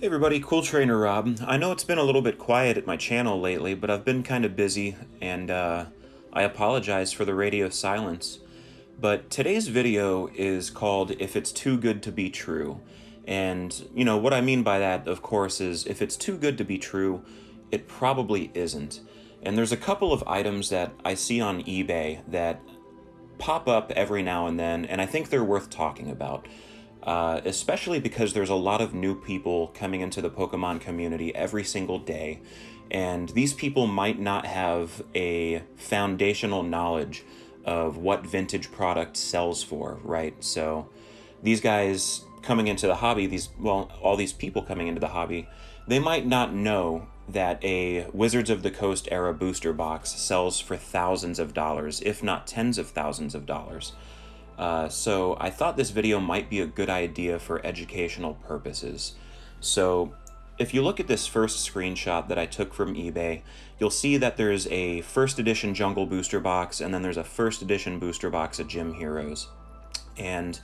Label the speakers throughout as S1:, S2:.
S1: Hey everybody, Cool Trainer Rob. I know it's been a little bit quiet at my channel lately, but I've been kind of busy, and I apologize for the radio silence. But today's video is called If It's Too Good to Be True. And, what I mean by that, of course, is if it's too good to be true, it probably isn't. And there's a couple of items that I see on eBay that pop up every now and I think they're worth talking about. Especially because there's a lot of new people coming into the Pokemon community every single day, and these people might not have a foundational knowledge of what vintage product sells for, right? So these guys coming into the hobby, all these people coming into the hobby, they might not know that a Wizards of the Coast era booster box sells for thousands of dollars, if not tens of thousands of dollars. So I thought this video might be a good idea for educational purposes. So if you look at this first screenshot that I took from eBay, you'll see that there's a first edition Jungle booster box, and then there's a first edition booster box of Gym Heroes. And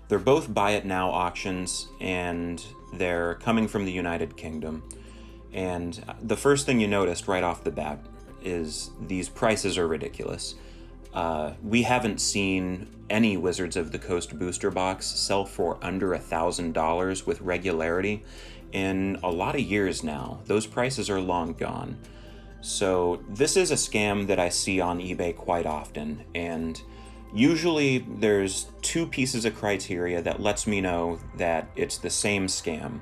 S1: they're both buy it now auctions, and they're coming from the United Kingdom. And the first thing you noticed right off the bat is these prices are ridiculous. We haven't seen any Wizards of the Coast booster box sell for under $1,000 with regularity in a lot of years now. Those prices are long gone. So this is a scam that I see on eBay quite often, and usually there's two pieces of criteria that lets me know that it's the same scam.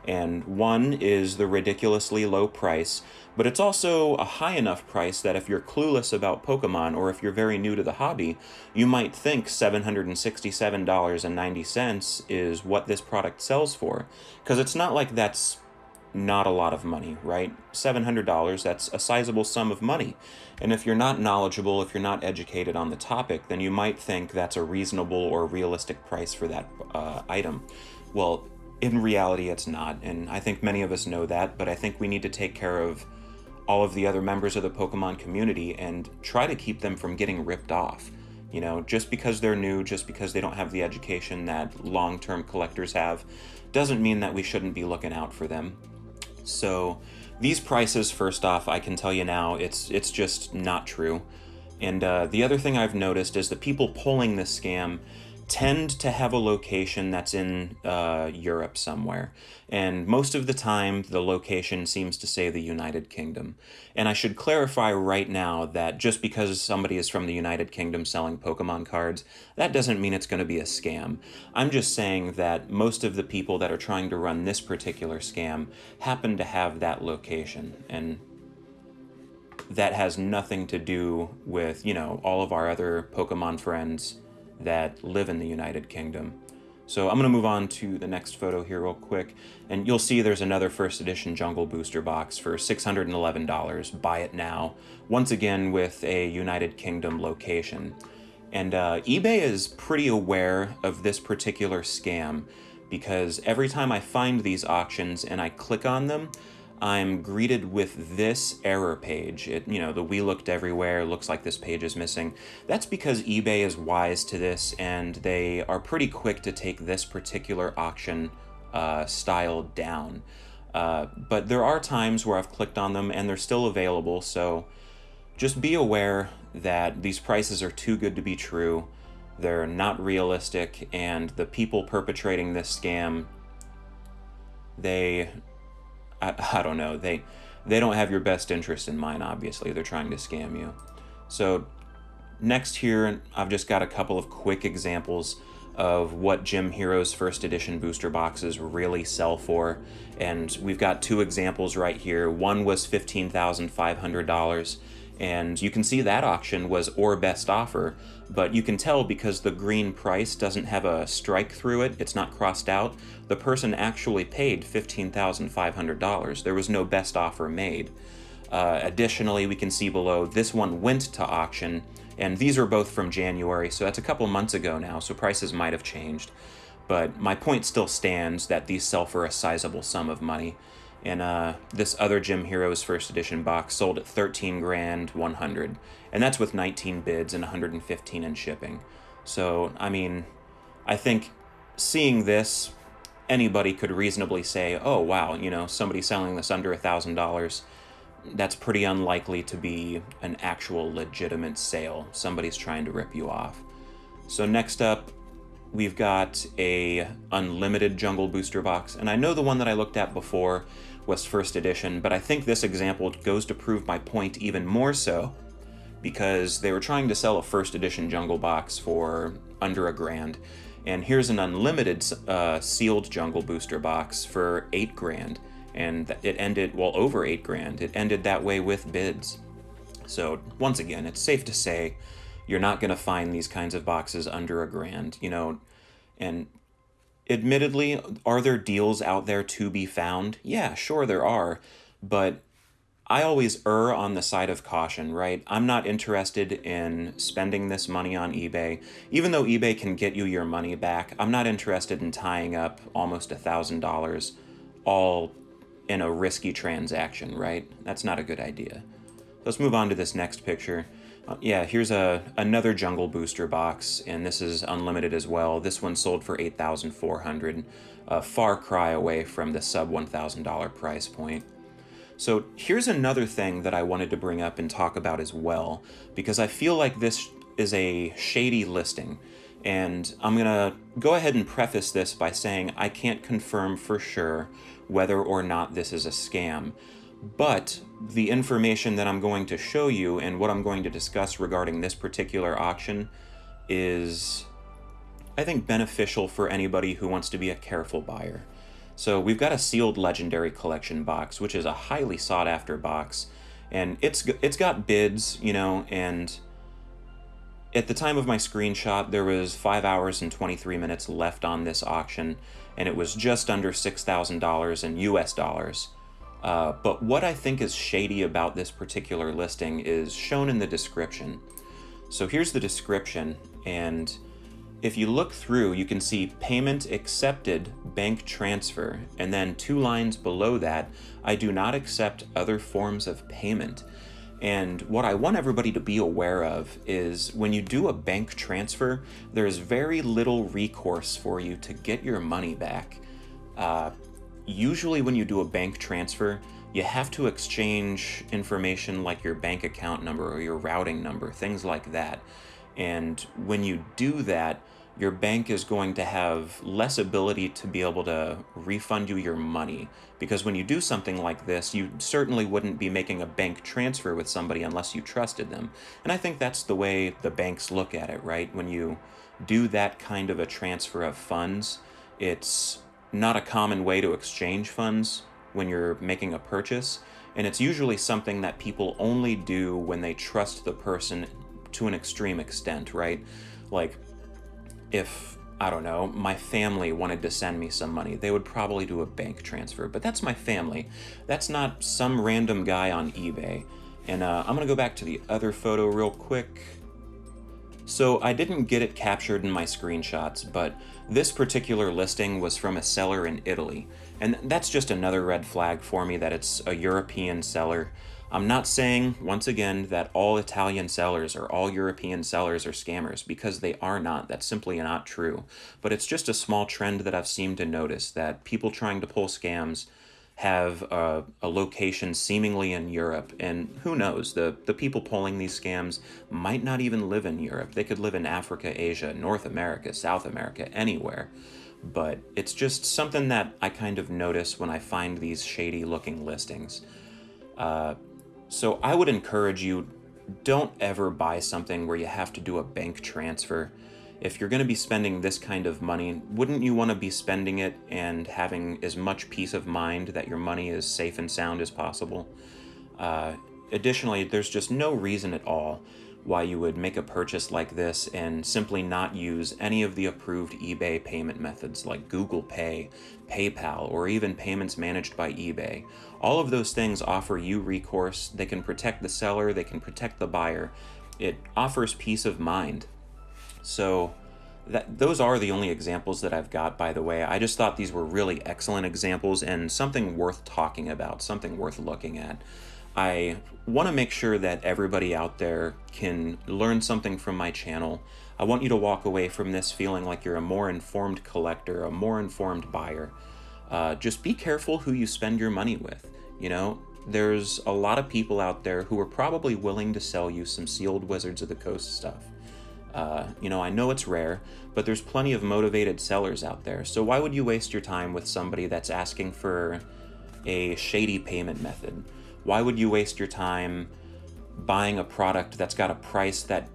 S1: And one is the ridiculously low price, but it's also a high enough price that if you're clueless about Pokemon, or if you're very new to the hobby, you might think $767.90 is what this product sells for. Because it's not like that's not a lot of money, right? $700, that's a sizable sum of money. And if you're not knowledgeable, if you're not educated on the topic, then you might think that's a reasonable or realistic price for that item. Well, in reality, it's not, and I think many of us know that, but I think we need to take care of all of the other members of the Pokemon community and try to keep them from getting ripped off. Just because they're new, just because they don't have the education that long-term collectors have, doesn't mean that we shouldn't be looking out for them. So these prices, first off, I can tell you now, it's just not true. And the other thing I've noticed is the people pulling this scam tend to have a location that's in Europe somewhere. And most of the time, the location seems to say the United Kingdom. And I should clarify right now that just because somebody is from the United Kingdom selling Pokemon cards, that doesn't mean it's going to be a scam. I'm just saying that most of the people that are trying to run this particular scam happen to have that location. And that has nothing to do with, all of our other Pokemon friends that live in the United Kingdom. So I'm going to move on to the next photo here real quick, and you'll see there's another first edition Jungle booster box for $611. Buy it now, once again with a United Kingdom location. And eBay is pretty aware of this particular scam, because every time I find these auctions and I click on them, I'm greeted with this error page. The "we looked everywhere," looks like this page is missing. That's because eBay is wise to this, and they are pretty quick to take this particular auction style down. But there are times where I've clicked on them and they're still available, so just be aware that these prices are too good to be true. They're not realistic, and the people perpetrating this scam, I don't know, they don't have your best interest in mind, obviously. They're trying to scam you. So next here, I've just got a couple of quick examples of what Gym Heroes first edition booster boxes really sell for. And we've got two examples right here. One was $15,500. And you can see that auction was or best offer, but you can tell because the green price doesn't have a strike through it, it's not crossed out, the person actually paid $15,500. There was no best offer made. Additionally, we can see below, this one went to auction, and these are both from January, so that's a couple months ago now, so prices might have changed. But my point still stands that these sell for a sizable sum of money. And this other Gym Heroes first edition box sold at $13,100, and that's with 19 bids and 115 in shipping. So I mean, I think seeing this, anybody could reasonably say, oh, wow, somebody selling this under $1,000, that's pretty unlikely to be an actual legitimate sale. Somebody's trying to rip you off. So next up, we've got a unlimited Jungle Booster box, and I know the one that I looked at before was first edition, but I think this example goes to prove my point even more so, because they were trying to sell a first edition Jungle box for under $1,000, and here's an unlimited sealed Jungle Booster box for $8,000, and it ended, well, over $8,000. It ended that way with bids. So once again, it's safe to say you're not going to find these kinds of boxes under $1,000, and admittedly, are there deals out there to be found? Yeah, sure there are, but I always err on the side of caution, right? I'm not interested in spending this money on eBay. Even though eBay can get you your money back, I'm not interested in tying up almost $1,000 all in a risky transaction, right? That's not a good idea. Let's move on to this next picture. Yeah, here's another Jungle Booster box, and this is unlimited as well. This one sold for $8,400, a far cry away from the sub $1,000 price point. So here's another thing that I wanted to bring up and talk about as well, because I feel like this is a shady listing. And I'm going to go ahead and preface this by saying I can't confirm for sure whether or not this is a scam. But the information that I'm going to show you and what I'm going to discuss regarding this particular auction is, I think, beneficial for anybody who wants to be a careful buyer. So we've got a sealed Legendary Collection box, which is a highly sought after box, and it's got bids, and at the time of my screenshot, there was 5 hours and 23 minutes left on this auction, and it was just under $6,000 in US dollars. But what I think is shady about this particular listing is shown in the description. So here's the description, and if you look through, you can see payment accepted, bank transfer, and then 2 lines below that, I do not accept other forms of payment. And what I want everybody to be aware of is when you do a bank transfer, there's very little recourse for you to get your money back. Usually when you do a bank transfer, you have to exchange information like your bank account number or your routing number, things like that. And when you do that, your bank is going to have less ability to be able to refund you your money. Because when you do something like this, you certainly wouldn't be making a bank transfer with somebody unless you trusted them. And I think that's the way the banks look at it, right? When you do that kind of a transfer of funds, it's not a common way to exchange funds when you're making a purchase. And it's usually something that people only do when they trust the person to an extreme extent, right? Like, if, I don't know, my family wanted to send me some money, they would probably do a bank transfer. But that's my family. That's not some random guy on eBay. And I'm going to go back to the other photo real quick. So I didn't get it captured in my screenshots, but this particular listing was from a seller in Italy. And that's just another red flag for me that it's a European seller. I'm not saying, once again, that all Italian sellers or all European sellers are scammers, because they are not. That's simply not true. But it's just a small trend that I've seemed to notice, that people trying to pull scams have a location seemingly in Europe. And who knows, the people pulling these scams might not even live in Europe. They could live in Africa, Asia, North America, South America, anywhere. But it's just something that I kind of notice when I find these shady looking listings. So I would encourage you, don't ever buy something where you have to do a bank transfer. If you're going to be spending this kind of money, wouldn't you want to be spending it and having as much peace of mind that your money is safe and sound as possible? Additionally, there's just no reason at all why you would make a purchase like this and simply not use any of the approved eBay payment methods like Google Pay, PayPal, or even payments managed by eBay. All of those things offer you recourse. They can protect the seller, they can protect the buyer. It offers peace of mind. So those are the only examples that I've got, by the way. I just thought these were really excellent examples and something worth talking about, something worth looking at. I want to make sure that everybody out there can learn something from my channel. I want you to walk away from this feeling like you're a more informed collector, a more informed buyer. Just be careful who you spend your money with. You know, there's a lot of people out there who are probably willing to sell you some sealed Wizards of the Coast stuff. You know, I know it's rare, but there's plenty of motivated sellers out there. So why would you waste your time with somebody that's asking for a shady payment method? Why would you waste your time buying a product that's got a price that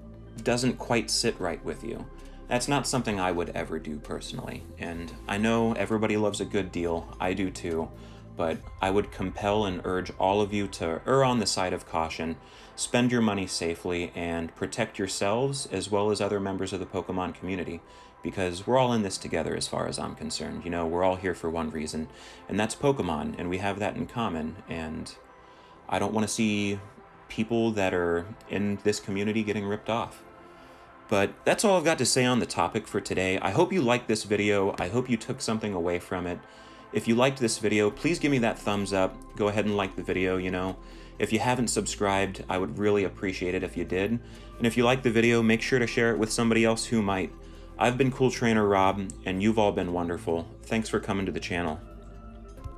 S1: doesn't quite sit right with you? That's not something I would ever do personally. And I know everybody loves a good deal. I do too. But I would compel and urge all of you to err on the side of caution, spend your money safely, and protect yourselves as well as other members of the Pokemon community, because we're all in this together as far as I'm concerned. You know, we're all here for one reason, and that's Pokemon, and we have that in common, and I don't want to see people that are in this community getting ripped off. But that's all I've got to say on the topic for today. I hope you liked this video. I hope you took something away from it. If you liked this video, please give me that thumbs up. Go ahead and like the video, you know. If you haven't subscribed, I would really appreciate it if you did. And if you like the video, make sure to share it with somebody else who might. I've been Cool Trainer Rob, and you've all been wonderful. Thanks for coming to the channel.